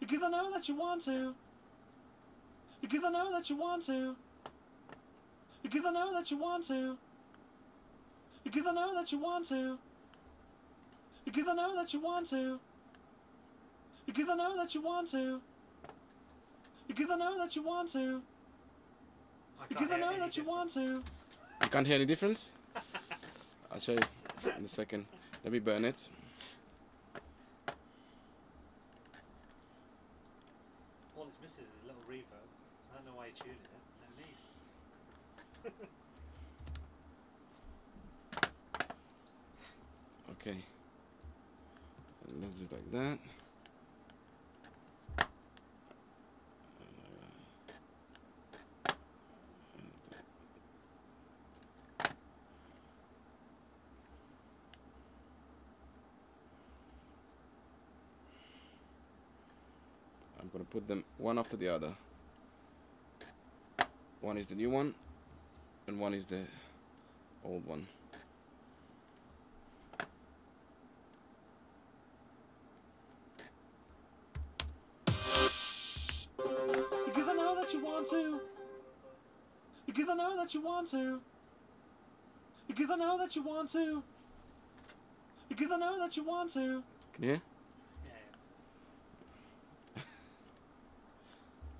Because I know that you want to. Because I know that you want to. Because I know that you want to. Because I know that you want to. Because I know that you want to. Because I know that you want to. Because I know that you want to. Because I know that you want to. You can't hear any difference? I'll show you in a second. Let me burn it. All it's missing is a little reverb. I don't know why you tuned it. No need. Okay. And let's do it like that. I'm going to put them one after the other. One is the new one, and one is the old one. Because I know that you want to. Because I know that you want to. Because I know that you want to. Because I know that you want to. Can you hear? Yeah.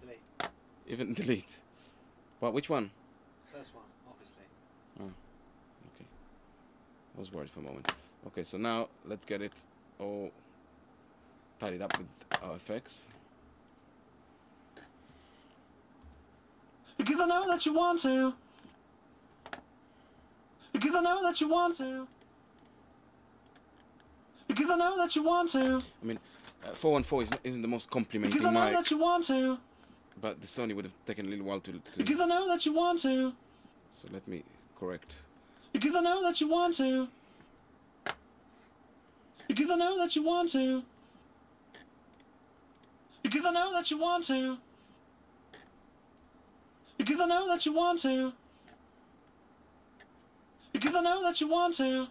Delete. Even delete. What? Which one? First one, obviously. Oh, okay. I was worried for a moment. Okay, so now let's get it all tidied up with our effects. Because I know that you want to. Because I know that you want to. Because I know that you want to. I mean, 414 isn't the most complimenting Because I know mic, that you want to. but the Sony would have taken a little while to Because I know that you want to. So let me correct. Because I know that you want to. Because I know that you want to. Because I know that you want to. Because I know that you want to. Because I know that you want to.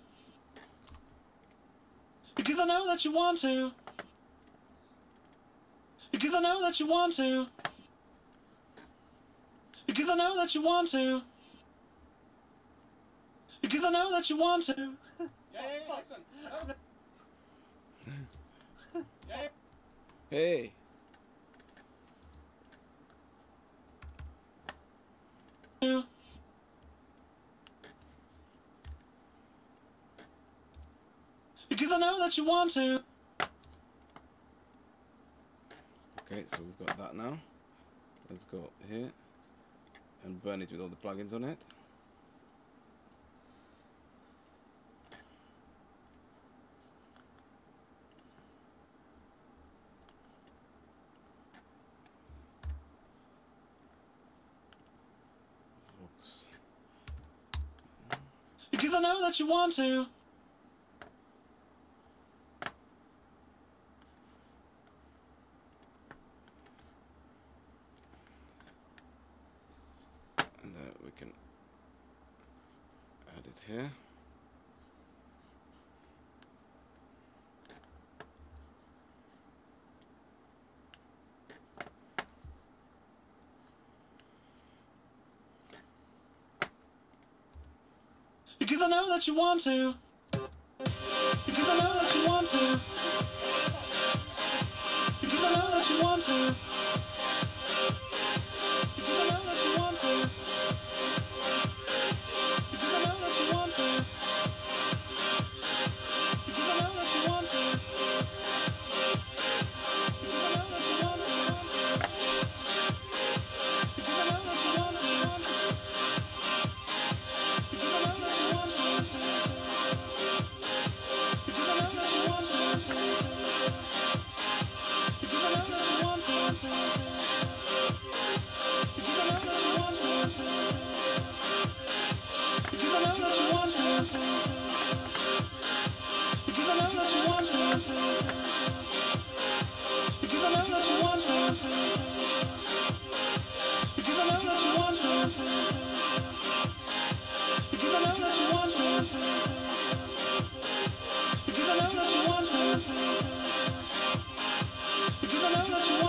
Because I know that you want to. Because I know that you want to. Because I know that you want to. Because I know that you want to. Yeah, excellent. Hey. Because I know that you want to. Okay, so we've got that now. Let's go here and burn it with all the plugins on it. Because I know that you want to. And then we can add it here. Because I know that you want to. Because I know that you want to. Because I know that you want to. Because I know that you want to. Because I know that you want to. Because I know that you want to. Because I know that you want to. Because I know that you want to. Because I know that you want to. Because I know that you want to. Because I know that you want to. Because I know that you want to. Because I know that you want to. Because I know that you want to. Because I know that you want to. Because I know that you want to. Because I know that you want to. Because I know that you want to. Because I know that you want to.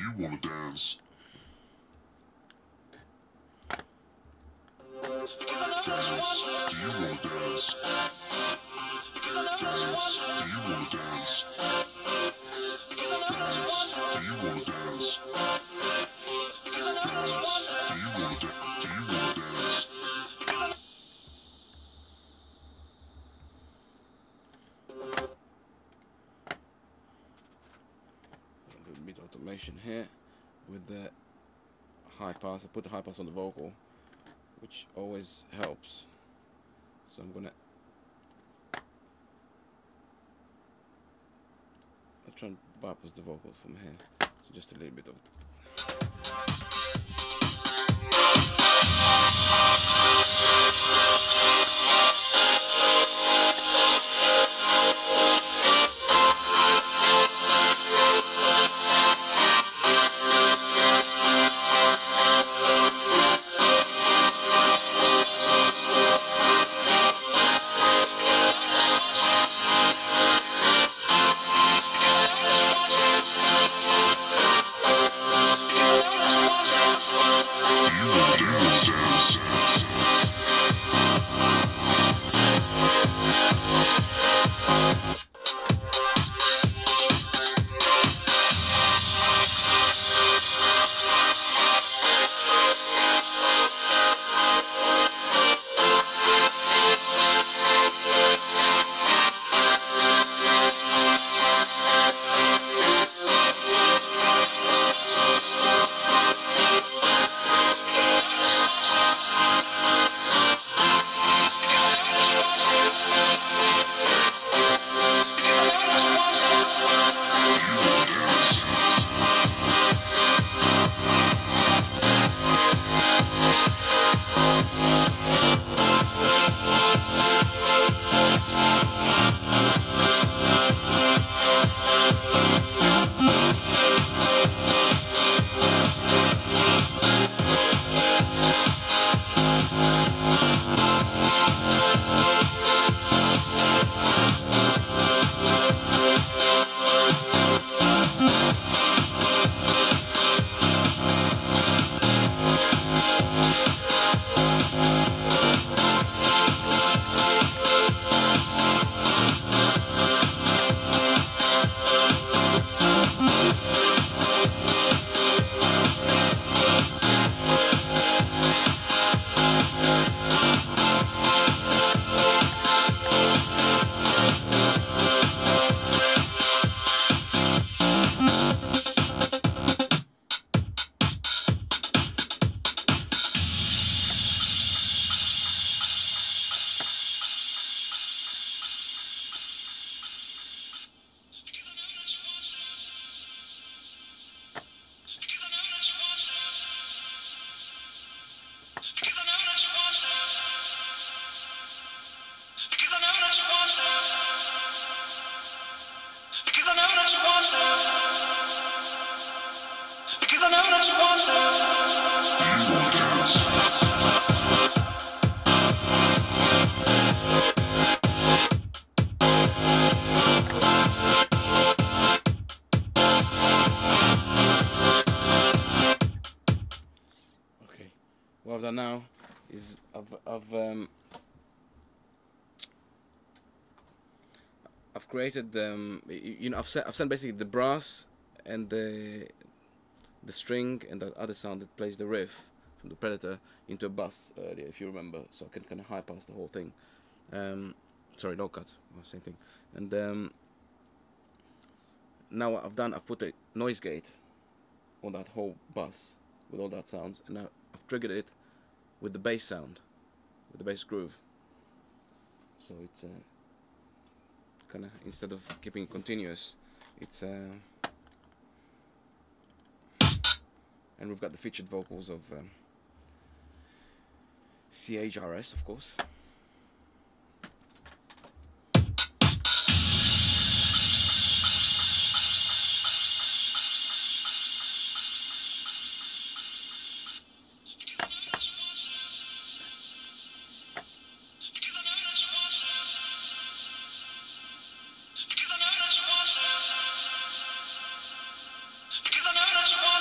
you wanna dance? Because I know that you want to. Do you wanna dance? Because I know that you want to. Do you wanna dance? Because I know that you want to. Do you wanna dance? Because I know that you want to. Do you wanna dance? Do you wanna dance? Because I know. A little bit of automation here with the high pass. I put the high pass on the vocal, which always helps. So I'm gonna try and bypass the vocal from here. So just a little bit of Because I know that you want to. Okay, what I've done now is I've created I've sent basically the brass and the string and the other sound that plays the riff from the Predator into a bus earlier, if you remember, so I can kind of high pass the whole thing. Sorry, low cut, same thing. And now what I've done, I've put a noise gate on that whole bus with all that sounds, and now I've triggered it with the bass sound, with the bass groove. So it's kind of, instead of keeping it continuous, it's and we've got the featured vocals of CHRS, of course. Because I know that you want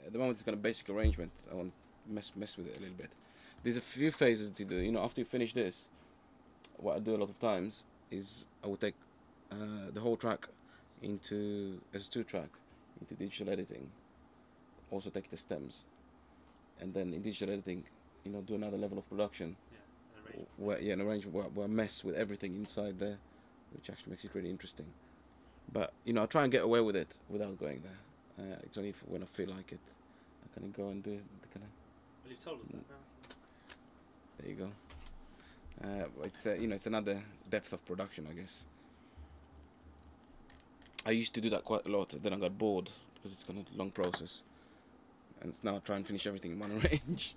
At the moment, it's kind of basic arrangement. I want to mess with it a little bit. There's a few phases to do. You know, after you finish this, what I do a lot of times is I will take the whole track into as a 2-track into digital editing. Also take the stems, and then in digital editing, you know, do another level of production. Yeah, An arrangement where I mess with everything inside there, which actually makes it really interesting. But you know, I try and get away with it without going there. It's only when I feel like it, I kind of go and do it. Well, you've told us that now. There you go. It's you know, it's another depth of production, I guess. I used to do that quite a lot. Then I got bored because it's kind of a long process, and it's now I try and finish everything in one range.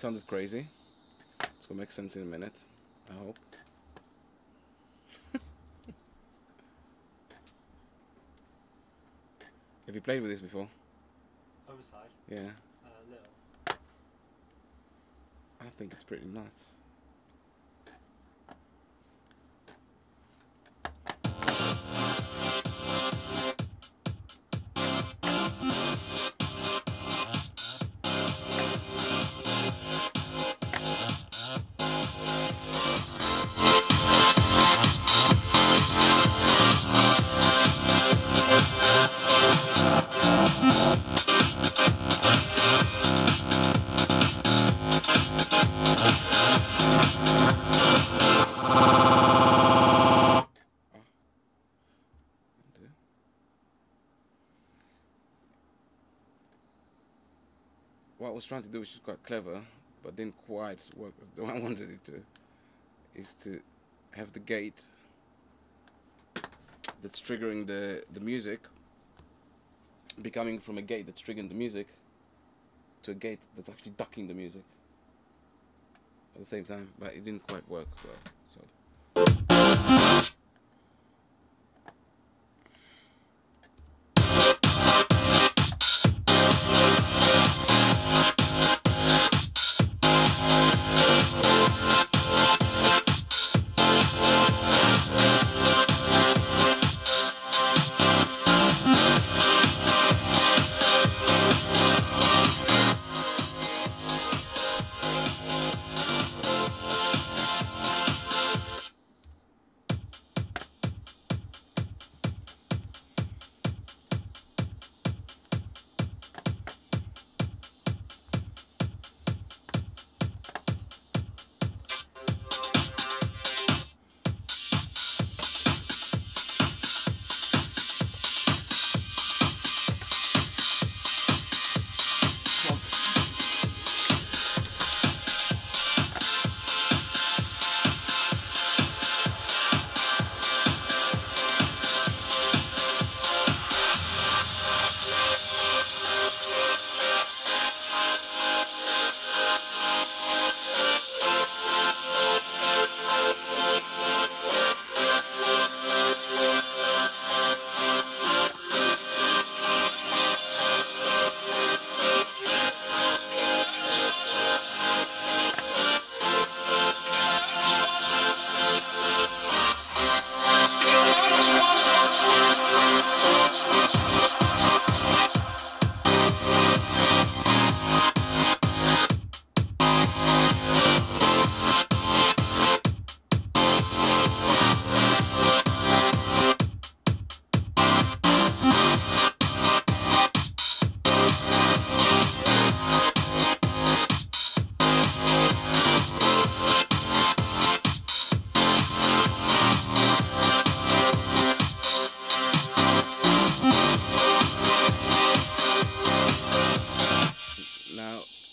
sounded crazy. It's gonna make sense in a minute, I hope. Have you played with this before? Overside. Yeah. Little. I think it's pretty nice. What I was trying to do, which is quite clever, but didn't quite work as the way I wanted it to, is to have the gate that's triggering the music becoming from a gate that's triggering the music to a gate that's actually ducking the music at the same time, but it didn't quite work well. So.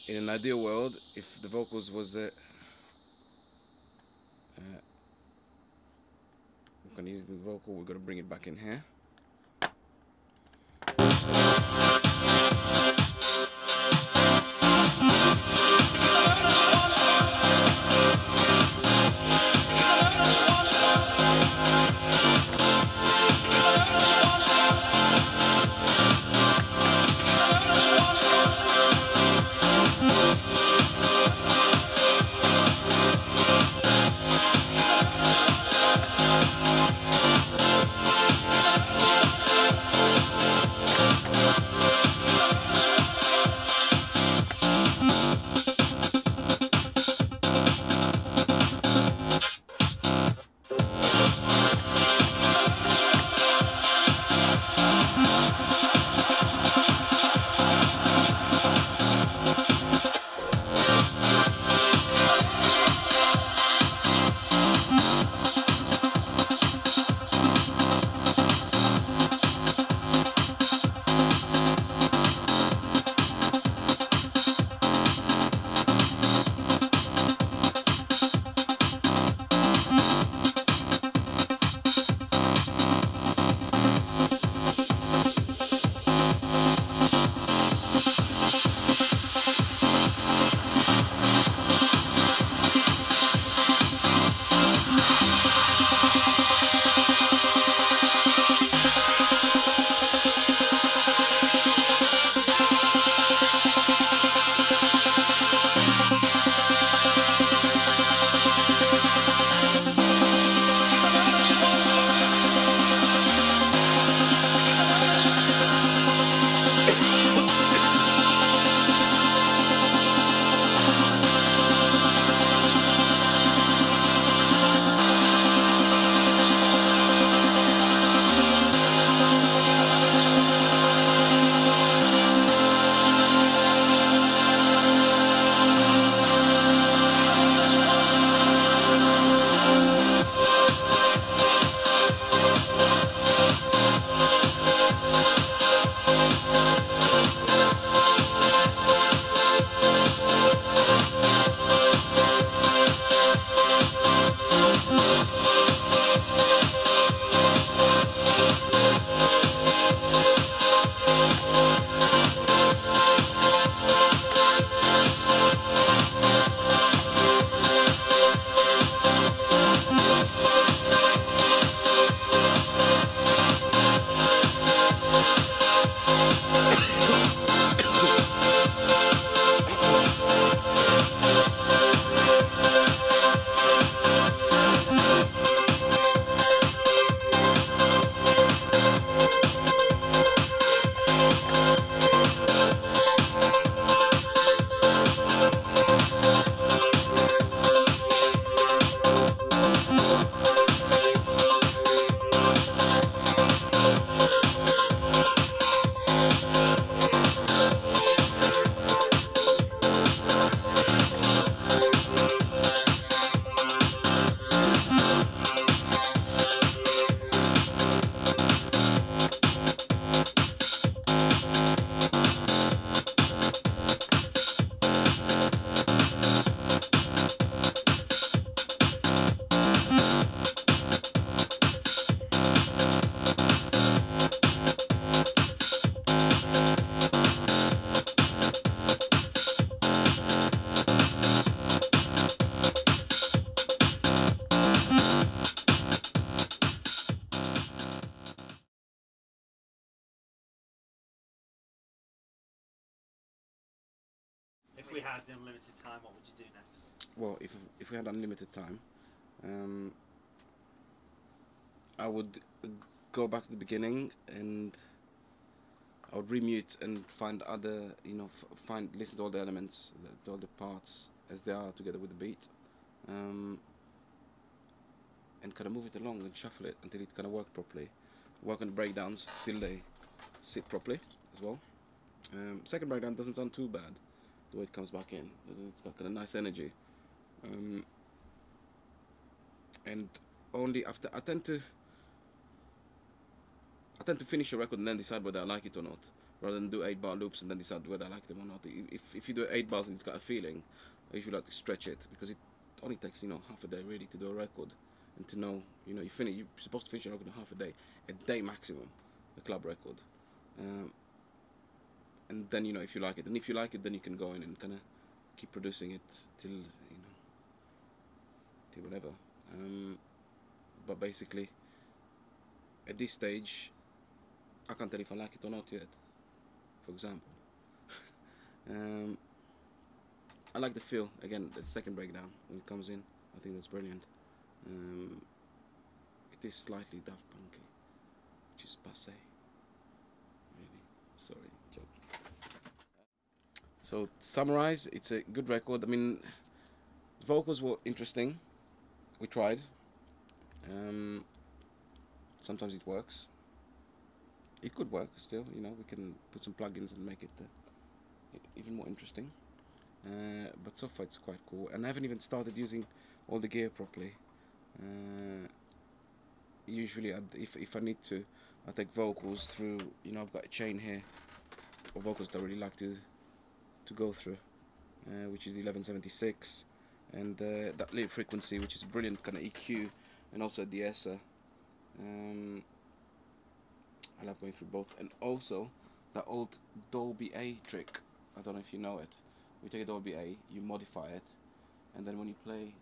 In an ideal world, if the vocals was we're gonna use the vocal, we're gonna bring it back in here. had unlimited time, what would you do next? Well, if we had unlimited time, I would go back to the beginning and I would remute and find other, listen to all the elements, to all the parts as they are together with the beat, and kind of move it along and shuffle it until it kind of works properly. Work on the breakdowns till they sit properly as well. Second breakdown doesn't sound too bad the way it comes back in. It's got kind of nice energy, and only after I tend to finish a record and then decide whether I like it or not, rather than do 8-bar loops and then decide whether I like them or not. If you do 8 bars and it's got a feeling, I usually like to stretch it, because it only takes half a day really to do a record, and to know you're supposed to finish a record in half a day maximum, a club record, and then if you like it, and if you like it, then you can go in and kind of keep producing it till whatever. But basically, at this stage, I can't tell if I like it or not yet, for example. I like the feel, again, the second breakdown when it comes in. I think that's brilliant. It is slightly Daft Punky, which is passé. Really, sorry, joke. So, to summarize, it's a good record. I mean, the vocals were interesting. We tried. Sometimes it works. It could work still, we can put some plugins and make it even more interesting. But so far it's quite cool, and I haven't even started using all the gear properly. Usually, if I need to, I take vocals through. I've got a chain here of vocals that I really like to go through, which is the 1176, and that little frequency, which is a brilliant kind of EQ, and also a de-esser. I love going through both, and also that old Dolby A trick. I don't know if you know it. We take a Dolby A, you modify it, and then when you play,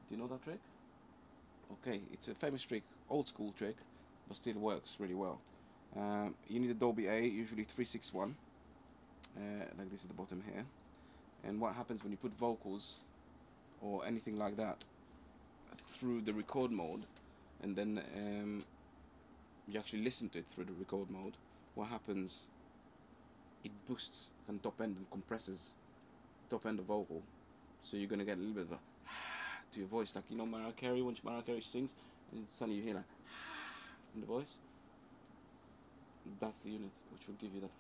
do you know that trick? Okay, it's a famous trick, old school trick, but still works really well. You need a Dolby A, usually 361, like this at the bottom here. And what happens when you put vocals or anything like that through the record mode, and then you actually listen to it through the record mode, what happens, it boosts the top end and compresses top end of vocal, so you're gonna get a little bit of a to your voice, like Mariah Carey, when Mariah Carey sings, and suddenly you hear like in the voice. That's the unit which will give you that